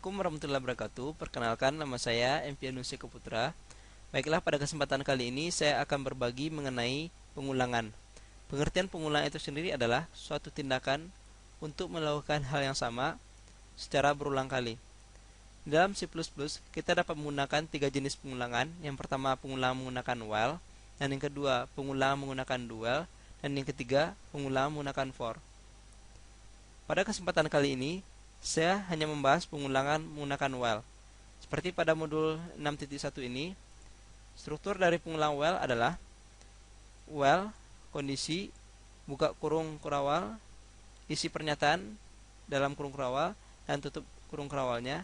Assalamualaikum warahmatullahi wabarakatuh. Perkenalkan, nama saya Empianus Eko Putra. Baiklah, pada kesempatan kali ini saya akan berbagi mengenai pengulangan. Pengertian pengulangan itu sendiri adalah suatu tindakan untuk melakukan hal yang sama secara berulang kali. Dalam C++, kita dapat menggunakan tiga jenis pengulangan. Yang pertama, pengulangan menggunakan while, dan yang kedua, pengulangan menggunakan do while, dan yang ketiga, pengulangan menggunakan for. Pada kesempatan kali ini, saya hanya membahas pengulangan menggunakan while. Seperti pada modul 6.1 ini, struktur dari pengulangan while adalah while, kondisi, buka kurung kurawal, isi pernyataan dalam kurung kurawal, dan tutup kurung kurawalnya.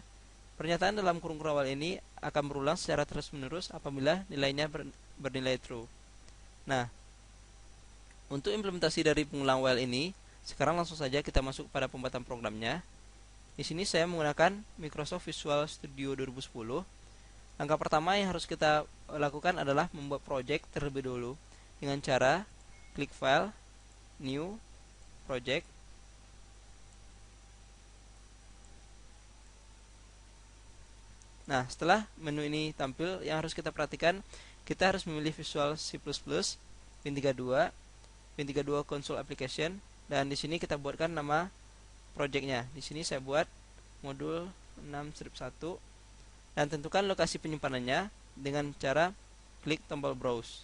Pernyataan dalam kurung kurawal ini akan berulang secara terus-menerus apabila nilainya bernilai true. Nah, untuk implementasi dari pengulang while ini, sekarang langsung saja kita masuk pada pembuatan programnya. Di sini saya menggunakan Microsoft Visual Studio 2010. Langkah pertama yang harus kita lakukan adalah membuat project terlebih dahulu dengan cara klik File, New, Project. Nah, setelah menu ini tampil, yang harus kita perhatikan, kita harus memilih Visual C++, Win32, Win32 Console Application, dan di sini kita buatkan nama projectnya. Di sini saya buat modul 6-1 dan tentukan lokasi penyimpanannya dengan cara klik tombol browse.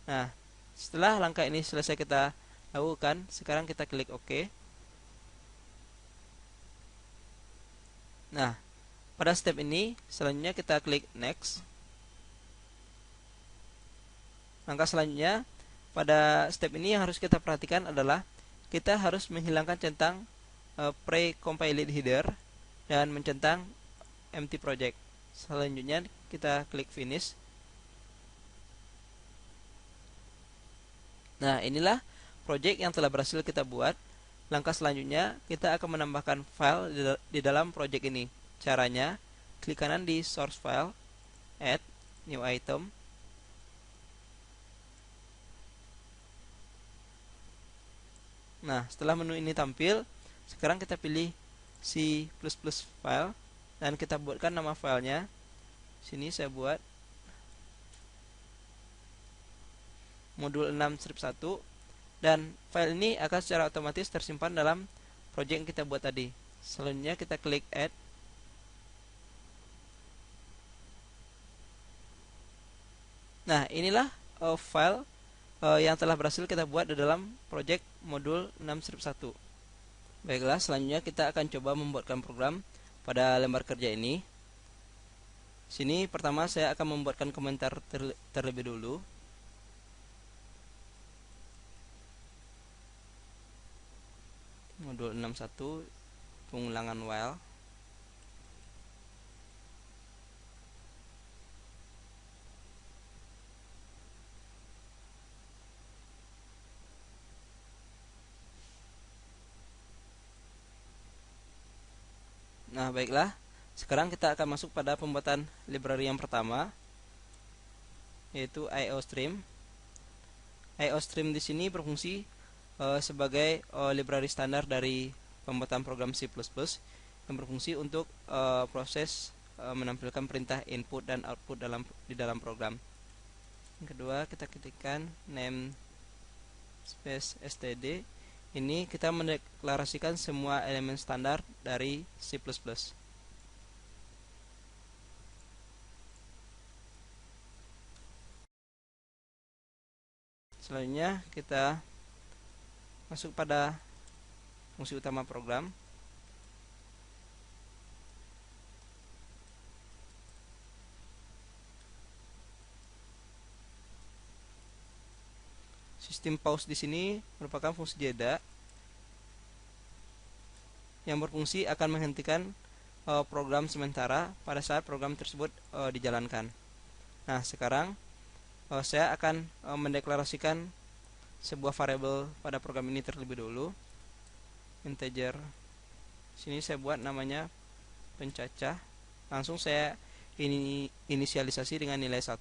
Nah, setelah langkah ini selesai kita lakukan, sekarang kita klik OK. Nah, pada step ini selanjutnya kita klik next. Langkah selanjutnya pada step ini yang harus kita perhatikan adalah kita harus menghilangkan centang pre-compiled header dan mencentang empty project. Selanjutnya kita klik finish. Nah, inilah project yang telah berhasil kita buat. Langkah selanjutnya kita akan menambahkan file di dalam project ini. Caranya, klik kanan di source file, add new item. Nah, setelah menu ini tampil, sekarang kita pilih C++ file dan kita buatkan nama filenya. Sini saya buat modul 6-1 dan file ini akan secara otomatis tersimpan dalam project yang kita buat tadi. Selanjutnya kita klik add. Nah, inilah file yang telah berhasil kita buat di dalam project modul 6-1. Baiklah, selanjutnya kita akan coba membuatkan program pada lembar kerja ini. Sini pertama saya akan membuatkan komentar terlebih dulu. Modul 6.1 pengulangan while. Nah, baiklah. Sekarang kita akan masuk pada pembuatan library yang pertama, yaitu IOStream. IOStream di sini berfungsi sebagai library standar dari pembuatan program C++ yang berfungsi untuk proses menampilkan perintah input dan output di dalam program. Yang kedua, kita ketikkan namespace std. Ini kita mendeklarasikan semua elemen standar dari C++. Selanjutnya kita masuk pada fungsi utama program. Sistem pause di sini merupakan fungsi jeda yang berfungsi akan menghentikan program sementara pada saat program tersebut dijalankan. Nah, sekarang saya akan mendeklarasikan sebuah variabel pada program ini terlebih dahulu. Integer. Sini saya buat namanya pencacah. Langsung saya inisialisasi dengan nilai 1.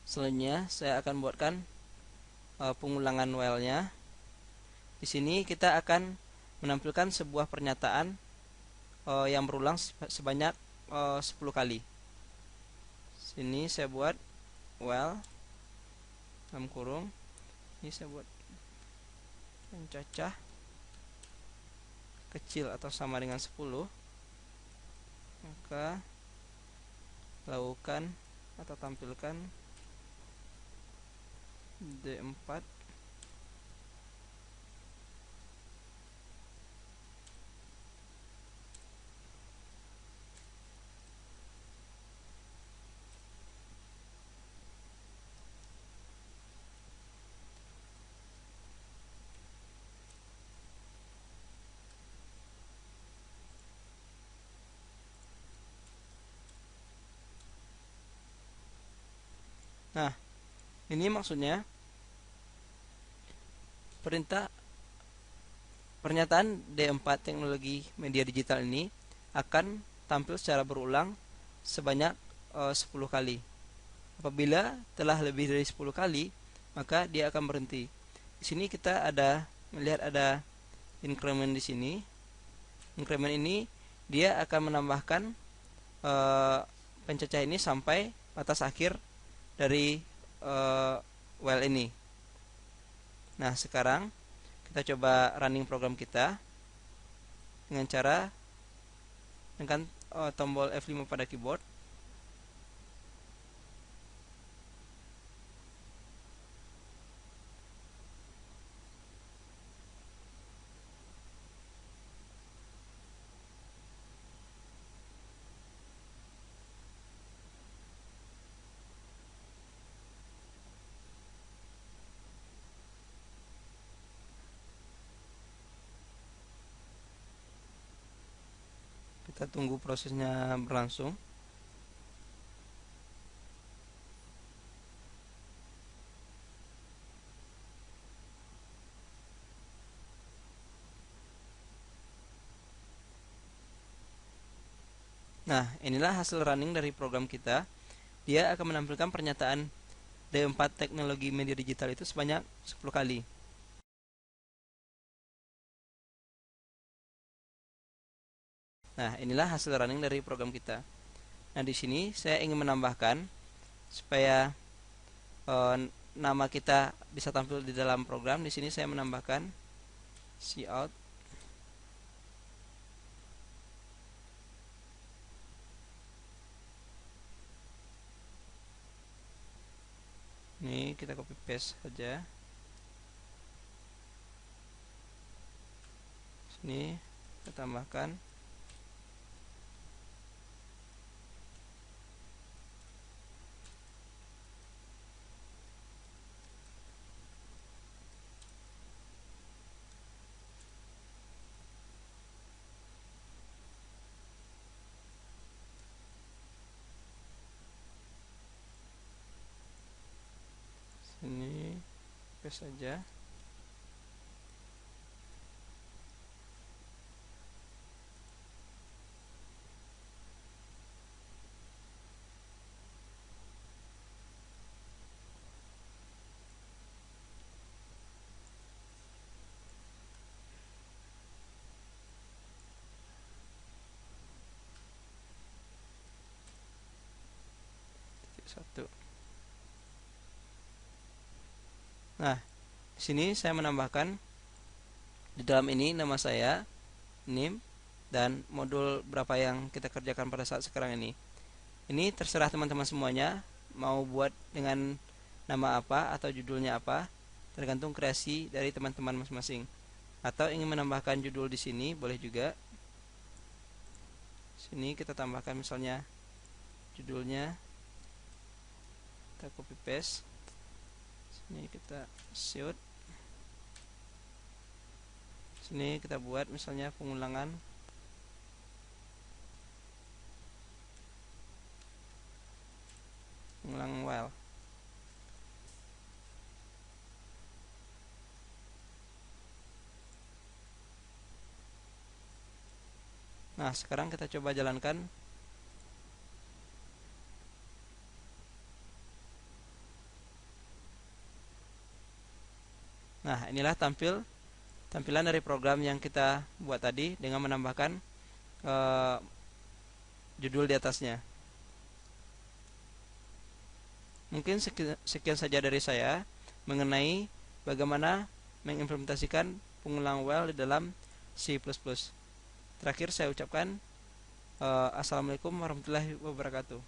Selanjutnya saya akan buatkan pengulangan while-nya. Di sini kita akan menampilkan sebuah pernyataan yang berulang sebanyak 10 kali. Sini saya buat while dalam kurung, ini saya buat pencacah kecil atau sama dengan 10, maka lakukan atau tampilkan D4 Nah, ini maksudnya pernyataan D4 teknologi media digital ini akan tampil secara berulang sebanyak 10 kali. Apabila telah lebih dari 10 kali, maka dia akan berhenti. Di sini kita melihat ada increment di sini. Increment ini dia akan menambahkan pencacah ini sampai batas akhir dari while ini. Nah, sekarang kita coba running program kita dengan cara tekan tombol F5 pada keyboard. Kita tunggu prosesnya berlangsung. Nah, inilah hasil running dari program kita. Dia akan menampilkan pernyataan D4 teknologi media digital itu sebanyak 10 kali. Nah, inilah hasil running dari program kita. Nah, di sini saya ingin menambahkan supaya nama kita bisa tampil di dalam program. Di sini saya menambahkan cout. Ini kita copy paste saja. Sini kita tambahkan sini paste saja. Satu. Nah, di sini saya menambahkan di dalam ini nama saya, name, dan modul berapa yang kita kerjakan pada saat sekarang ini. Ini terserah teman-teman semuanya mau buat dengan nama apa atau judulnya apa, tergantung kreasi dari teman-teman masing-masing. Atau ingin menambahkan judul di sini boleh juga. Sini kita tambahkan misalnya judulnya, kita copy paste. Sini kita shoot. Sini kita buat misalnya pengulangan while. Nah, sekarang kita coba jalankan. Nah, inilah tampilan dari program yang kita buat tadi dengan menambahkan uh, judul di atasnya. Mungkin sekian saja dari saya mengenai bagaimana mengimplementasikan pengulang while di dalam C++. Terakhir saya ucapkan Assalamualaikum warahmatullahi wabarakatuh.